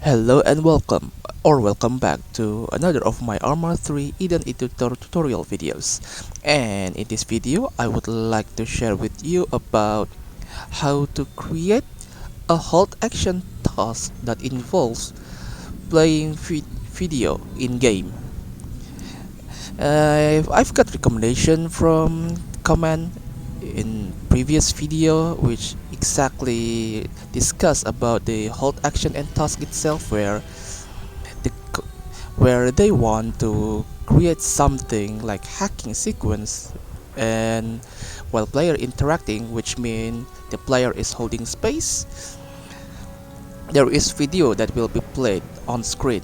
Hello and welcome back to another of my Arma 3 Eden Editor tutorial videos. And in this video, I would like to share with you about how to create a hold action task that involves playing video in game. I've got recommendation from comment in previous video which exactly discuss about the hold action and task itself, the where they want to create something like hacking sequence and while player interacting, which mean the player is holding space, there is video that will be played on screen,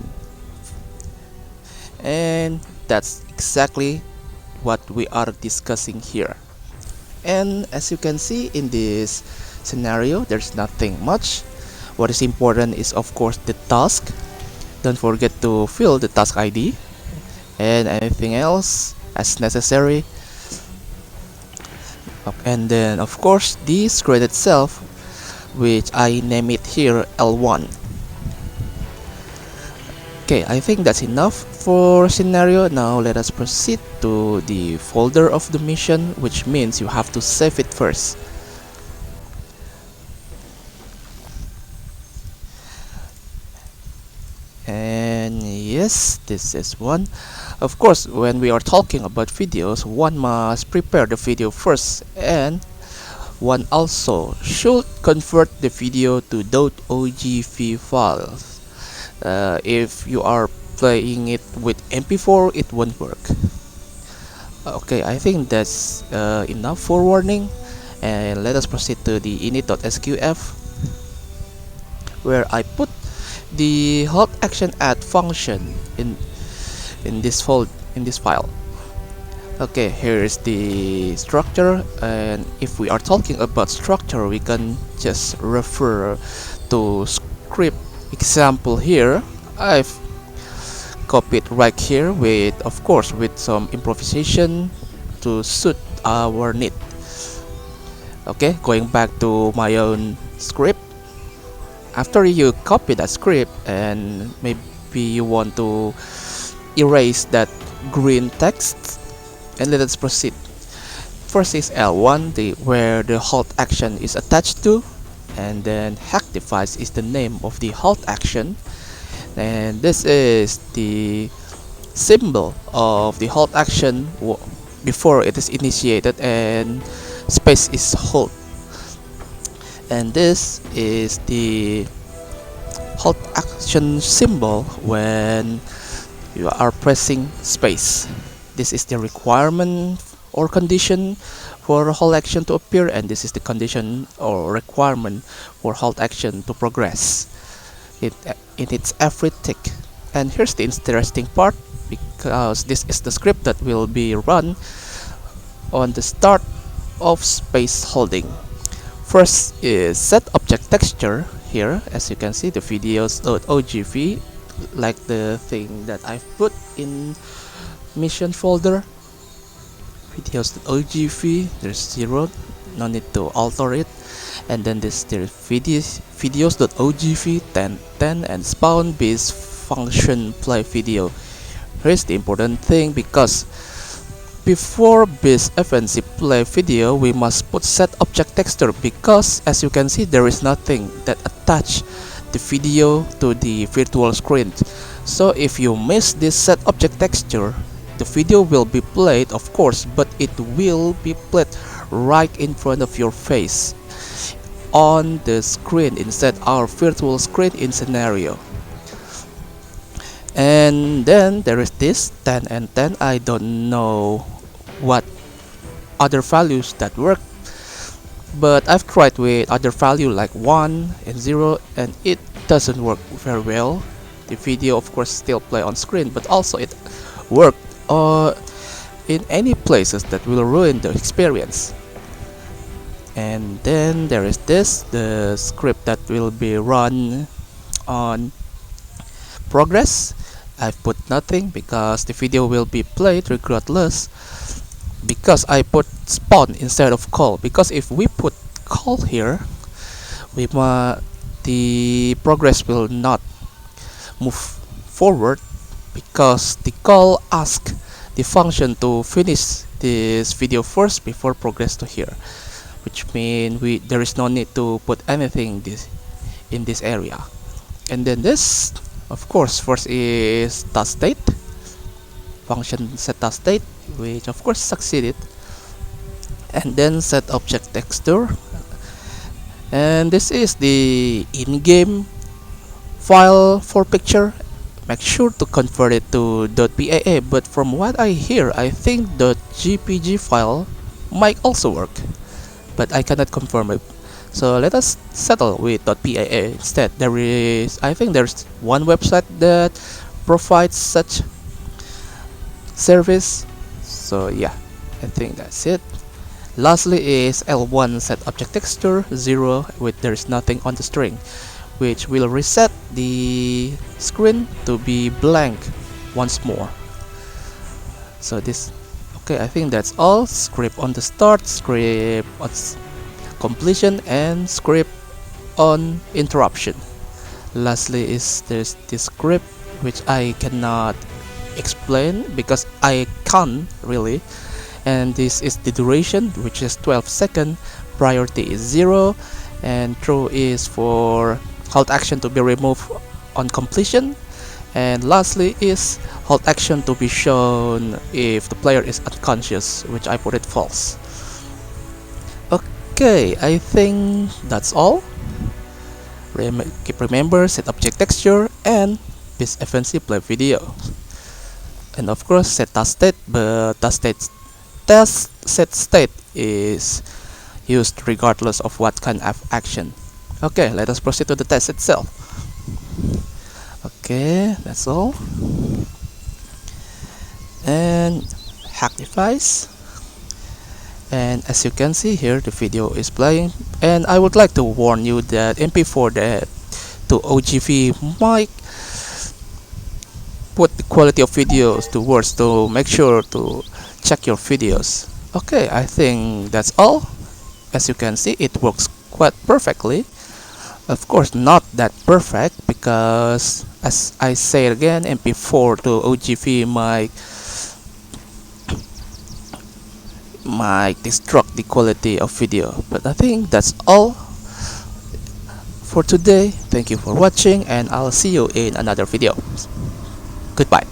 and that's exactly what we are discussing here. And as you can see in this scenario, there's nothing much. What is important is of course the task. Don't forget to fill the task ID and anything else as necessary. And then of course the screen itself, which I name it here L1. Okay, I think that's enough for scenario. Now let us proceed to the folder of the mission, which means you have to save it first. And yes, this is one. Of course, when we are talking about videos, one must prepare the video first, and one also should convert the video to .ogv files. If you are playing it with MP4, it won't work. Okay, I think that's enough for warning, and let us proceed to the init.sqf, where I put the hold action add function in this file. Okay, here is the structure, and if we are talking about structure, we can just refer to script example here. I've copied right here with, of course, with some improvisation to suit our need. Okay, going back to my own script. After you copy that script and maybe you want to erase that green text, and let us proceed. First is L1, where the hold action is attached to, and then hack device is the name of the hold action, and this is the symbol of the hold action before it is initiated and space is hold, and this is the hold action symbol when you are pressing space. This is the requirement or condition for hold action to appear, and this is the condition or requirement for hold action to progress in its every tick. And here's the interesting part, because this is the script that will be run on the start of space holding. First is set object texture. Here, as you can see, the videos.ogv, like the thing that I've put in mission folder. Videos.ogv, there's 0, no need to alter it. And then there's videos.ogv 1010 and spawn base function play video. Here's the important thing, because before base FNC play video, we must put set object texture, because as you can see, there is nothing that attach the video to the virtual screen. So if you miss this set object texture, the video will be played, of course, but it will be played right in front of your face on the screen instead our virtual screen in scenario. And then there is this 10 and 10. I don't know what other values that work, but I've tried with other value like 1 and 0, and it doesn't work very well. The video of course still play on screen, but also it worked in any places that will ruin the experience. And then there is the script that will be run on progress. I've put nothing because the video will be played regardless, because I put spawn instead of call, because if we put call here, the progress will not move forward because the call asks the function to finish this video first before progress to here, which means there is no need to put anything in this area. And then this, of course, first is task state, function set task state, which of course succeeded, and then set object texture, and this is the in-game file for picture. Make sure to convert it to .paa, but from what I hear, I think .gpg file might also work, but I cannot confirm it. So let us settle with .paa instead. I think there's one website that provides such service. So yeah, I think that's it. Lastly is L1 set object texture 0 with there is nothing on the string, which will reset the screen to be blank once more. So this, okay, I think that's all. Script on the start, script on completion, and script on interruption. Lastly is there's this script which I cannot explain because I can't really, and this is the duration, which is 12 seconds, priority is 0, and true is for hold action to be removed on completion, and lastly is hold action to be shown if the player is unconscious, which I put it false. Okay, I think that's all. Keep remember set object texture and this FNC play video, and of course set task state, but task set state is used regardless of what kind of action. Okay, let us proceed to the test itself. Okay, that's all. And hack device. And as you can see here, the video is playing. And I would like to warn you that MP4 to OGV might put the quality of videos to worse, to make sure to check your videos. Okay, I think that's all. As you can see, it works quite perfectly. Of course, not that perfect because, as I say again, MP4 to OGV might destruct the quality of video. But I think that's all for today. Thank you for watching, and I'll see you in another video. Goodbye.